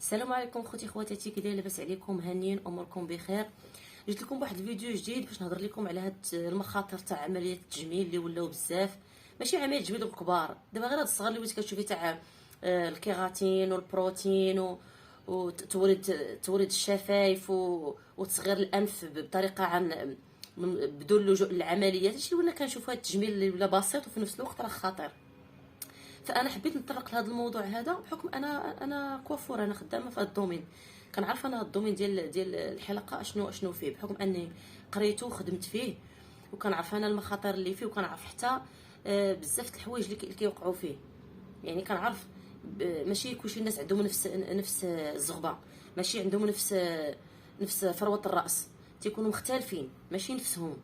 السلام عليكم خوتي خواتاتي، كي دايرين؟ لاباس عليكم؟ هانيين؟ اموركم بخير. جيت لكم بواحد الفيديو جديد باش نهضر لكم على هاد المخاطر تاع عمليات التجميل اللي ولاو بزاف. ماشي عمليات التجميل الكبار، دابا غير هاد الصغار اللي وليت كتشوفي تاع الكيراتين والبروتين وتوريد الشفايف وتصغير الانف بطريقه عن بدون اللجوء للعمليات. هادشي ولا كنشوفوا هاد التجميل اللي ولا بسيط وفي نفس الوقت راه خطير. فانا حبيت نطرق لهذا الموضوع هذا بحكم انا كوافور، انا خدامه في هذا الدومين، كنعرف انا الدومين ديال الحلقه اشنو فيه، بحكم اني قريته وخدمت فيه وكنعرف انا المخاطر اللي فيه، وكنعرف حتى بزاف الحوايج اللي كيوقعوا فيه. يعني كنعرف ماشي كلشي الناس عندهم نفس الزغبه، ماشي عندهم نفس فروه الراس، تيكونوا مختلفين ماشي نفسهم.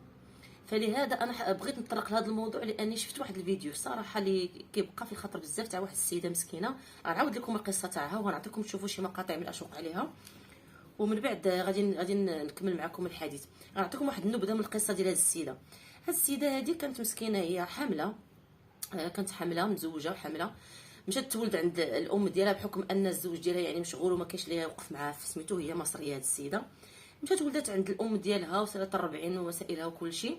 فلهذا انا بغيت نطرق لهذا الموضوع لاني شفت واحد الفيديو صراحه اللي كيبقى في الخاطر بزاف، تاع واحد السيده مسكينه. غنعاود لكم القصه تاعها وغنعطيكم تشوفوا شي مقاطع من الاشواق عليها، ومن بعد غادي نكمل معكم الحديث. غنعطيكم واحد النبذه من القصه ديال هذه السيده. هذه السيده هذه كانت مسكينه، هي حامله، كانت حامله متزوجه وحامله، مشات تولد عند الام ديالها بحكم ان الزوج ديالها يعني مشغول وما كاينش اللي يوقف معاها في سميتو. هي مصريه هذه السيده، مشات ولدت عند الام ديالها وصلت 40 ووسائلها وكل شيء.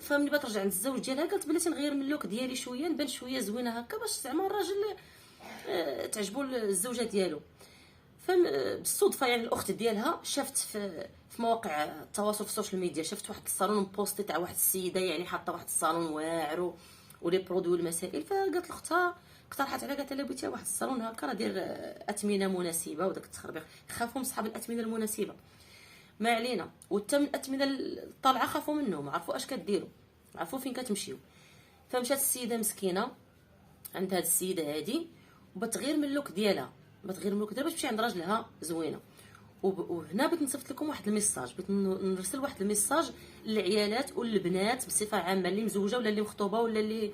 فملي بغات ترجع عند الزوج ديالها قالت بلاتي نغير من اللوك ديالي شويه، نبان شويه زوينه هكا باش زعما الراجل تعجبو الزوجه ديالو. بالصدفه يعني الاخت ديالها شافت في مواقع التواصل في السوشيال ميديا، شافت واحد الصالون بوستي تاع واحد السيده يعني حاطه واحد الصالون واعر ولي برودوي والمسائل. فقالت لاختها، اقترحت عليها، قالت لها بغيتي واحد الصالون هكا راه داير اثمنه مناسبه وداك التخربيق، خافوا من صحاب الاثمنه المناسبه، ما علينا. وحتى من الاثمنه الطالعه خافوا منهم، ما عرفوا اش كديروا، عرفوا فين كتمشيو. فمشات السيده مسكينه عند هاد السيده هادي وبتغير من اللوك ديالها، باش تمشي عند راجلها زوينه. وهنا بغيت نصيفط لكم واحد الميساج، بغيت نرسل واحد الميساج للعيالات والبنات بصفه عامه، اللي مزوجه ولا اللي مخطوبه ولا اللي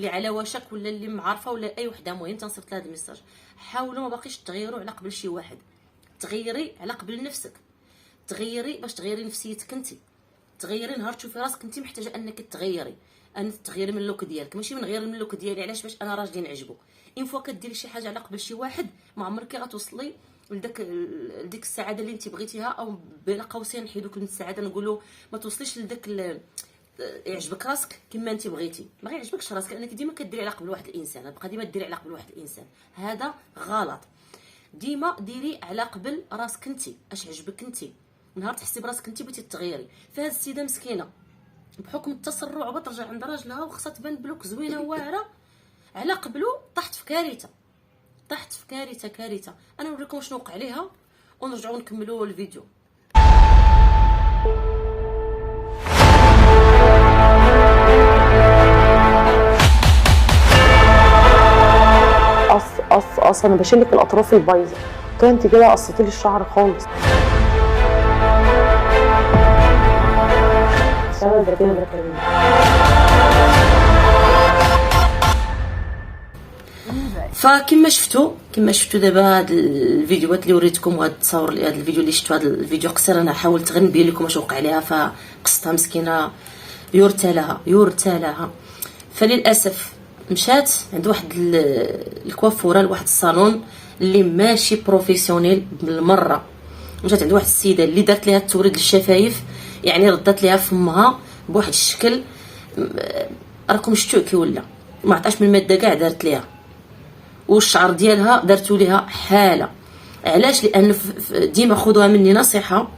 على وشك ولا اللي معارفه ولا اي وحده. مهم تنصيفط لها هذا الميساج، حاولوا ما باقيش تغيروا على قبل شي واحد، تغيري على قبل نفسك، تغيري باش تغيري نفسيتك انت، تغيري نهار تشوفي راسك انت محتاجه انك تغيري، ان تغيري من اللوك ديالك، ماشي من غير من اللوك ديالي. علاش؟ باش انا راجلي نعجبو. ان فوا كديري شي حاجه على قبل شي واحد ما عمرك غتوصلي لديك السعاده اللي انت بغيتيها، او بين قوسين نحيدو كلمه السعاده نقولوا ما توصليش لداك يعجبك راسك كما انت بغيتي. ما يعجبكش راسك لانك ديما كديري على قبل واحد الانسان، بقى ديما ديري على قبل واحد الانسان، هذا غلط. ديما ديري على قبل راسك انت، اش عجبك انت، نهار تحسي براسك انت بغيتي تغيري. فهاد السيده مسكينه بحكم التسرع بغات ترجع عند راجلها وخصها تبان بلوك زوينه واعره، على قبلو طاحت في كارثه. انا نوريكم شنو وقع عليها ونرجعوا نكملوا الفيديو. قص انا بشيل لك الاطراف البايظه، كانت كده قصيتي لي الشعر خالص. فكما شفتوا دابا هاد الفيديوهات اللي وريتكم وهاد التصاور، هاد الفيديو اللي شفتوا، هاد الفيديو قصير، انا حاولت غير نبين لكم اش وقع عليها. فقصتها مسكينه يورتالها. فللاسف مشات عند واحد الكوافوره، لواحد الصالون اللي ماشي بروفيسيونيل بالمره. مشات عند واحد السيده اللي دارت ليها توريد الشفايف، يعني ردات ليها فمها بواحد الشكل راكم شفتوه كي ولا ما عطاش من الماده كاع دارت ليها. والشعر ديالها دارتو ليها حاله. علاش؟ لان ديما خذوها مني نصيحه،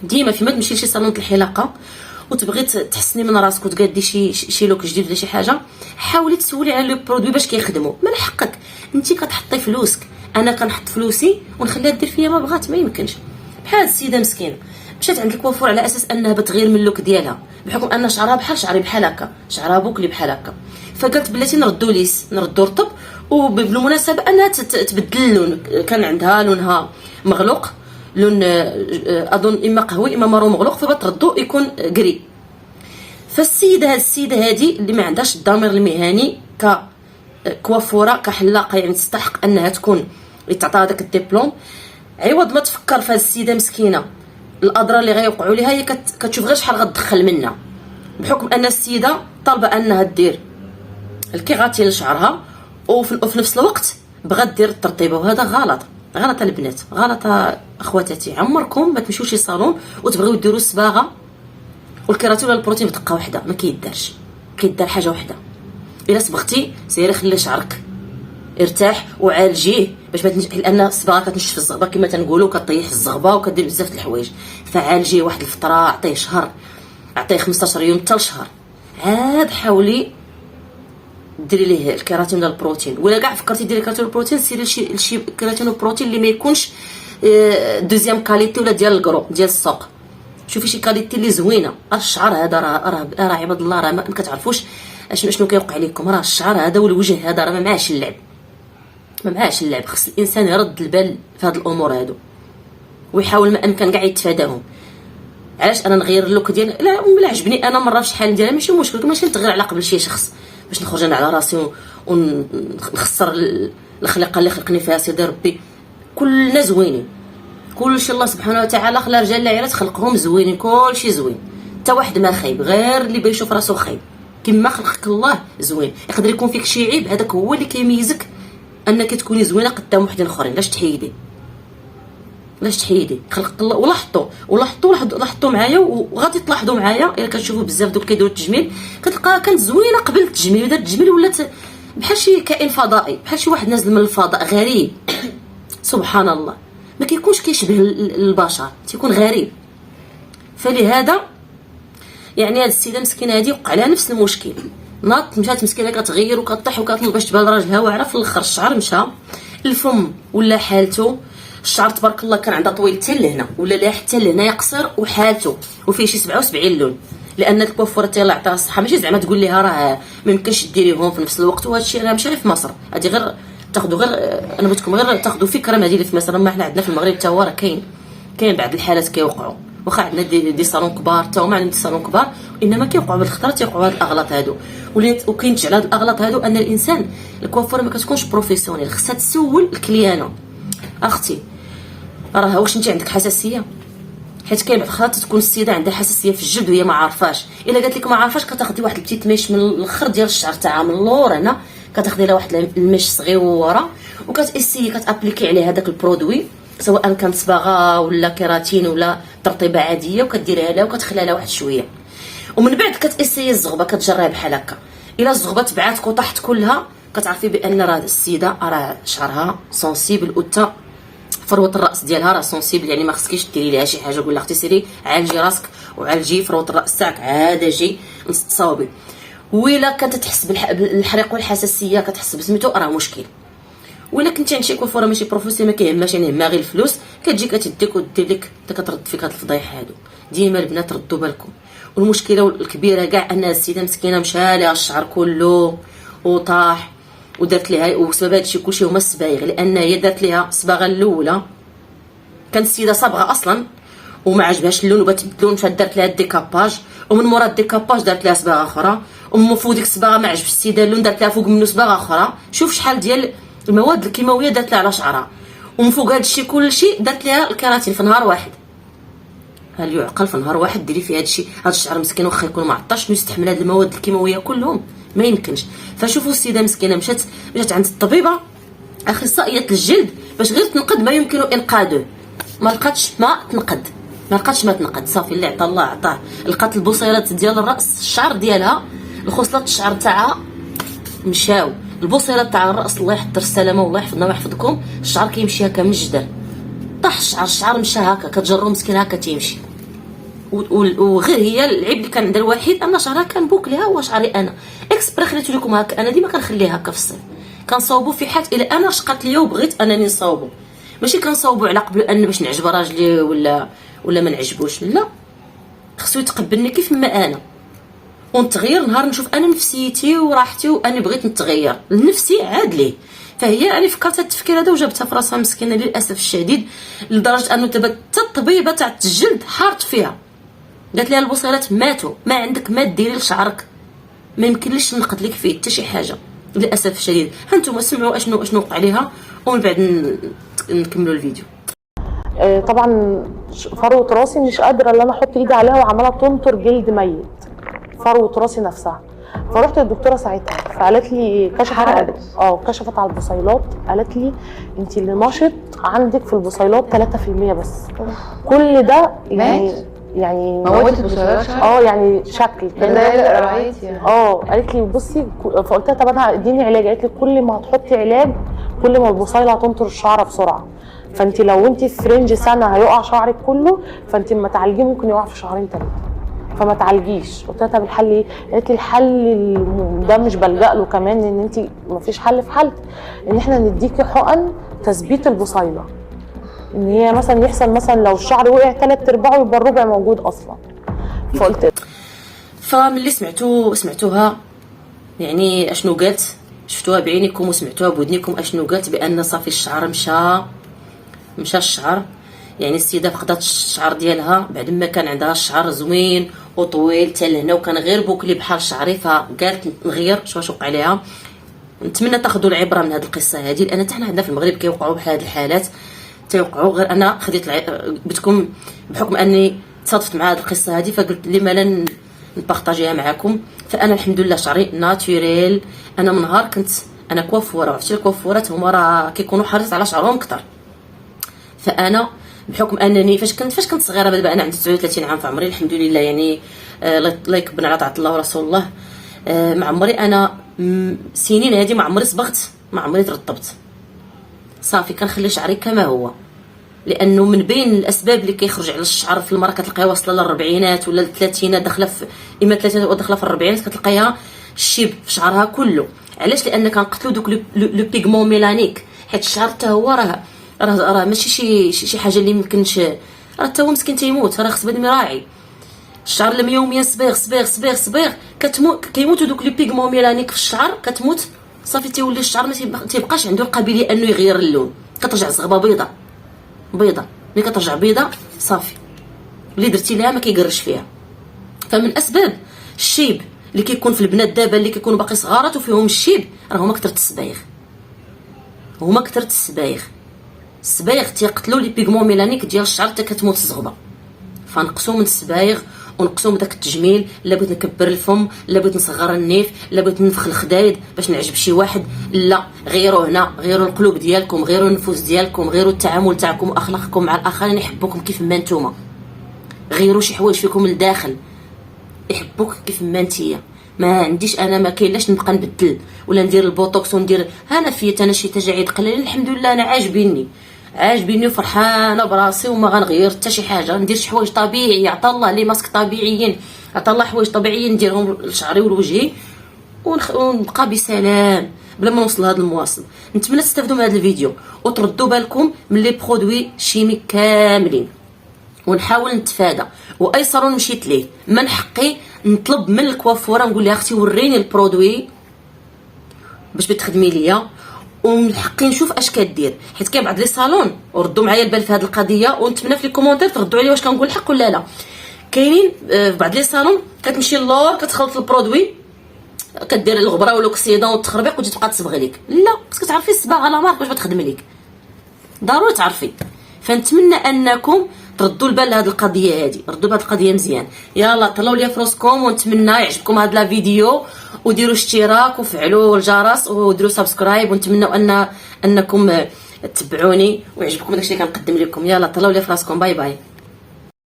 ديما فيما تمشي لشي صالون الحلاقه وتبغي تحسني من راسك وتقادي شي لوك جديد ولا شي حاجه، حاولي تسولي على لي برودوي باش كيخدموا. من حقك انت كتحطي فلوسك، انا كنحط فلوسي ونخليها دير فيا ما بغات، ما يمكنش. بحال السيده مسكينه مشات عند الكوافور على اساس انها بتغير من اللوك ديالها، بحكم ان شعرها بحال شعري بحال هكا، شعرها بوكلي بحال هكا. فقالت بلاتي نردو ليس، نردو رطب، وبالمناسبه انها تبدل اللون. كان عندها لونها مغلوق، لون اظن اما قهوي اما مارو مغلوق، فبتردو يكون قري. فالسيده هذه اللي ما عندهاش الضمير المهني ككوافوره كحلاقه، يعني تستحق انها تكون يتعطى داك الدبلوم، عوض ما تفكر في هذه السيده مسكينه الاضرار اللي غيوقعوا ليها، هي كتشوف غير شحال غتدخل منها، بحكم ان السيده طالبه انها دير الكيغاتي لشعرها وفي نفس الوقت بغات دير الترطيبه، وهذا غلط. غلطه البنات، غلطه اخواتاتي، عمركم ما تمشيو شي صالون وتبغيو ديروا الصباغه والكيراتين ولا البروتين بدقه واحده، ما كيدارش. كيدار حاجه واحده، الا صبغتي سيري خلي شعرك ارتاح وعالجيه باش ما لان الصباغه كتنشف الزغبه كما تنقولوا، كطيح الزغبه وكدير بزاف د الحوايج. فعالجيه واحد الفتره، عطيه شهر، عطيه 15 يوم حتى لشهر، عاد حاولي ديري ليه الكيراتين ولا البروتين. ولا كاع فكرتي ديري كيراتين والبروتين سيري لشي كيراتين والبروتين اللي ما يكونش دوزيام كاليتي ولا ديال الكرو ديال السوق. شوفي شي كاليتي اللي زوينه. الشعر هذا راه عباد الله، راه ما كتعرفوش شنو كيوقع لكم. راه الشعر هذا والوجه هذا راه ما معاش اللعب، ما معاش اللعب. خص الانسان يرد البال في هاد الامور هادو ويحاول ما امكن كاع يتفاداهم. علاش انا نغير اللوك ديال لا عجبني انا مره في شحال ديالها ماشي مشكل، ماشي نتغير على قبل شي شخص باش نخرج انا على راسي ونخسر الخليقه اللي خلقني فيها سيدي ربي. كلنا زوينين، كلشي الله سبحانه وتعالى خلى رجال العائلات خلقهم زوينين، كلشي زوين، حتى واحد ما خايب، غير اللي بيشوف راسو خايب. كما خلقك الله زوين. يقدر يكون فيك شي عيب، هذاك هو اللي كيميزك انك تكوني زوينه قدام وحدين اخرين. لاش تحيدي، لاش تحيدي؟ خلق الله. ولاحظتوا معايا وغادي تلاحظوا معايا الا كتشوفوا بزاف دوك كيديروا التجميل، كتلقاها كانت زوينه قبل التجميل، ودار التجميل ولات بحال شي كائن فضائي، بحال شي واحد نازل من الفضاء غريب. سبحان الله، ما كيكونش كيشبه البشر، تيكون غريب. فلهذا يعني هاد السيده مسكينه هادي وقع لها نفس المشكل. ناضت مشات مسكينه كتغير وكطيح وكتنوض باش تبان راجلها واعره، في الاخر الشعر مشى، الفم ولا حالته، الشعر تبارك الله كان عندها طويل حتى لهنا ولا لا حتى لهنايا قصير وحالته، وفيه شي 77 لون. لان الكوافوره الله يعطيها الصحه ماشي زعما تقول لها راه ما يمكنش ديريهم في نفس الوقت، وهذا الشيء راه ماشي غير في مصر، هذه غير تاخذوا غير انا بغيتكم غير تاخذوا فكره ما اللي في مصر. ما حنا عندنا في المغرب حتى هو راه كاين بعض الحالات كيوقعوا، واخا عندنا دي صالون كبار حتى هما عندهم دي صالون كبار، انما كيوقعوا بالخطره، تيوقعوا هاد الاغلاط هادو. وكينتج على هاد الاغلاط هادو ان الانسان الكوافوره ما كتكونش بروفيسيونيل. خصها تسول الكليانه اختي راه واش انت عندك حساسيه، حيت كاين بعض الخطرات تكون السيده عندها حساسيه في الجلد وهي ما عارفاش. الا قالت لك ما عارفاش كتاخدي واحد البتيت ميش من الاخر ديال الشعر تاعها من اللور هنا، كتاخدي لها واحد الميش صغيره وكتاسيي كتابليكي عليه هذاك البرودوي، سواء كان صباغه ولا كيراتين ولا ترطيبه عاديه، وكديريها لها وكتخليها لها واحد شويه. ومن بعد كتاسيي الزغبه، كتجريها بحال هكا. الا الزغبه تبعاتك وطاحت كلها كتعرفي بان راه السيده راه شعرها سونسيبل، وتا فروه الراس ديالها راه سونسيبل. يعني ما خصكيش ديري لها شي حاجه. قول لها اختي سيري عالجي راسك وعالجي فروه الراس تاعك، عاد اجي تصاوبي. وإلا كانت تحس بالحريق والحساسيه، كتحس بسميتو، راه مشكل. وإلا كنتي عند شي كوافوره ماشي بروفيسيونيل ما كيهمهاش، يعني يهمها غير الفلوس، كتجي كتديك ودير لك كترد فيك هاد الفضايح هادو. ديما البنات ردوا بالكم. والمشكله الكبيره كاع ان السيده مسكينه مشى لها الشعر كله وطاح، ودارت ليها وسبب هادشي كلشي هما الصبايغ، لان هي دارت ليها الصباغه الاولى كانت السيده صابغه اصلا وما عجبهاش اللون وبات تبدلون، مشات دارت لها الديكاباج، ومن مورا الديكاباج دارت لها صباغه اخرى، ومن فوق ديك الصباغه ما عجبش السيده اللون، دارت لها فوق منه صباغه اخرى. شوف شحال ديال المواد الكيماويه دارت لها على شعرها. ومن فوق هادشي كلشي دارت لها الكيراتين في نهار واحد. هل يعقل في نهار واحد ديري فيه هادشي؟ هاد الشعر مسكين واخا يكون معطش يستحمل هاد المواد الكيماويه كلهم؟ ما يمكنش. فشوفوا السيده مسكينه مشات عند الطبيبه اخصائيه الجلد باش غير تنقد ما يمكن انقاذه، ما لقاتش ما تنقد. صافي اللي عطا الله عطاه. لقات البصيلات ديال الراس، الشعر ديالها، الخصلات الشعر تاعها مشاو. البصيلات تاع الراس الله يحضر السلامه والله يحفظنا ويحفظكم، الشعر كيمشي هكا من الجدر، طاح الشعر مشى هكا، كتجرو مسكين هكا تيمشي. وغير هي العيب اللي كان عندها الوحيد ان شعرها كان بوكلها. هو شعري انا اكسبري خليت لكم هكا، انا ديما كنخليه هكا في الصيف، كنصاوبو في حال الا انا شقات ليا وبغيت انني نصاوبو، ماشي كنصاوبو على قبل ان باش نعجب راجلي ولا ما نعجبوش. لا، خصو يتقبلني كيف ما انا، ونتغير نهار نشوف انا نفسيتي وراحتي واني بغيت نتغير لنفسي عاد ليه. فهي يعني فكرت هاد التفكير هذا وجابتها في راسها مسكينه للاسف الشديد، لدرجه انه دابا حتى الطبيبه تاع الجلد حارت فيها، قالت لها البصيلات ماتوا، ما عندك ما ديري لشعرك، ما يمكنليش نقد لك فيه حتى شي حاجه للاسف الشديد. ها انتم سمعوا اشنو وقع عليها ومن بعد نكملوا الفيديو. طبعا فروه راسي مش قادره ان انا احط ايدي عليها وعماله تنطر جلد ميت، فروه راسي نفسها. فرحت للدكتوره ساعتها فقالت لي كشفت على البصيلات، قالت لي انت اللي نشط عندك في البصيلات 3% بس. كل ده يعني موتت بصيلات شعرك؟ يعني شكل كده رعيتي يعني. قالت لي بصي، فقلت لها طب انا اديني علاج. قالت لي كل ما هتحطي علاج كل ما البصيله هتنطر الشعر بسرعه، فانت لو انت في رينج سنه هيقع شعرك كله، فانت لما تعالجيه ممكن يقع في شهرين 3، فما تعالجيش. قلت لها طب الحل ايه؟ قالت لي الحل ده مش بلجأ له كمان، ان انت ما فيش حل في حالتك، ان احنا نديكي حقن تثبيت البصيله، ان هي مثلا يحصل مثلا لو الشعر وقع 3/4 يبقى الربع موجود اصلا. فقلت فمن اللي سمعتوها يعني اشنو قالت، شفتوها بعينيكم وسمعتوها بودنيكم اشنو قالت، بان صافي الشعر مشى الشعر. يعني السيده فقدت الشعر ديالها بعد ما كان عندها الشعر زوين وطويل حتى لهنا، وكان غير بوكلي بحال شعري، فقالت نغير واش وقع ليها. نتمنى تاخذوا العبره من هذه القصه هذه، لان حتى حنا عندنا في المغرب كيوقعوا بحال هذه الحالات تيوقعوا. غير انا خديت بتكم بحكم اني تصادفت مع هذه القصه هذه، فقلت لما لا نبارطاجيها معكم. فانا الحمد لله شعري ناتوريل. انا من نهار كنت انا كوافوره، عرفتي الكوافورات هما راه كيكونوا حريص على شعرهم اكثر. فانا بحكم انني فاش كنت صغيره، دابا انا عندي 39 عام في عمري الحمد لله، يعني الله يكبرنا على طاعه الله ورسول الله. ما عمري انا سنين هذه ما عمري صبغت، ما عمري ترطبت، صافي كنخلي شعري كما هو. لانه من بين الاسباب اللي كيخرج على الشعر في المراه كتلقاها واصله للربعينات ولا الثلاثينات، داخله في اما الثلاثينات او داخله في الربعينات، كتلقاها الشيب في شعرها كله. علاش؟ لان كنقتلوا دوك لو بيغمون ميلانيك، حيت الشعر حتى هو راه ماشي شي حاجه اللي ممكنش، راه حتى هو مسكين تيموت، راه خص بنادم يراعي. الشعر لما يوميا صبيغ كيموتوا دوك لي بيغمون ميلانيك في الشعر، كتموت صافي تيولي الشعر ما تيبقاش عنده القابليه انه يغير اللون، كترجع زغبه بيضه ملي كترجع بيضه صافي اللي درتي لها ما كيقرش فيها. فمن اسباب الشيب اللي كيكون في البنات دابا اللي كيكونوا باقي صغارات وفيهم الشيب راه هما كثرة الصبايغ. الصبايغ تيقتلوا لي بيغمون ميلانيك ديال الشعر حتى كتموت الزغبه. فنقصوا من الصبايغ ونقصوا من داك التجميل. لا بغيت نكبر الفم، لا بغيت نصغر النيف، لا بغيت ننفخ الخدايد باش نعجب شي واحد، لا. غيروا هنا، غيروا القلوب ديالكم، غيروا النفوس ديالكم، غيروا التعامل تاعكم واخلاقكم مع الاخرين، يحبوكم كيف ما نتوما. غيروا شي حوايج فيكم لداخل يحبوك كيف ما نتيا. ما عنديش انا، ما كاينلاش نبقى نبدل ولا ندير البوتوكس وندير. انا فيا انا شي تجاعيد قليل الحمد لله، انا عاجبيني وفرحانه براسي وما غنغير حتى شي حاجه. ندير شي حوايج طبيعيه، عطا الله لي ماسك طبيعيين، عطا الله حوايج طبيعيين نديرهم لشعري ولوجهي ونبقى بسلام بلا ما نوصل لهذا المواصل. نتمنى تستافدوا من هذا الفيديو وتردوا بالكم من لي برودوي شيميك كاملين، ونحاول نتفادى. واي صالون مشيت ليه من حقي نطلب من الكوافوره نقول لها اختي وريني البرودوي باش بتخدمي ليا، ومن حقي نشوف اش كدير، حيت كاين بعض لي صالون وردوا معايا البال في هذه القضيه، ونتمنى في لي كومونتير تردوا عليا واش كنقول الحق ولا لا. كاينين في بعض لي صالون كتمشي للور كتخلط البرودوي، كدير الغبره والاكسيدون والتخربيق وتجي تبقى تصبغ لك. لا، خصك تعرفي الصباغه لا مارك باش تخدم لك، ضروري تعرفي. فنتمنى انكم تردوا البال لهذه القضيه هذه، ردوا بهذه القضيه مزيان. يلا طلعوا لي فراسكم، ونتمنى يعجبكم هذا الفيديو وديروا اشتراك وفعلوا الجرس وديروا سبسكرايب، ونتمنى انكم تتبعوني ويعجبكم داكشي اللي كنقدم لكم. يلا طلعوا لي فراسكم، باي باي.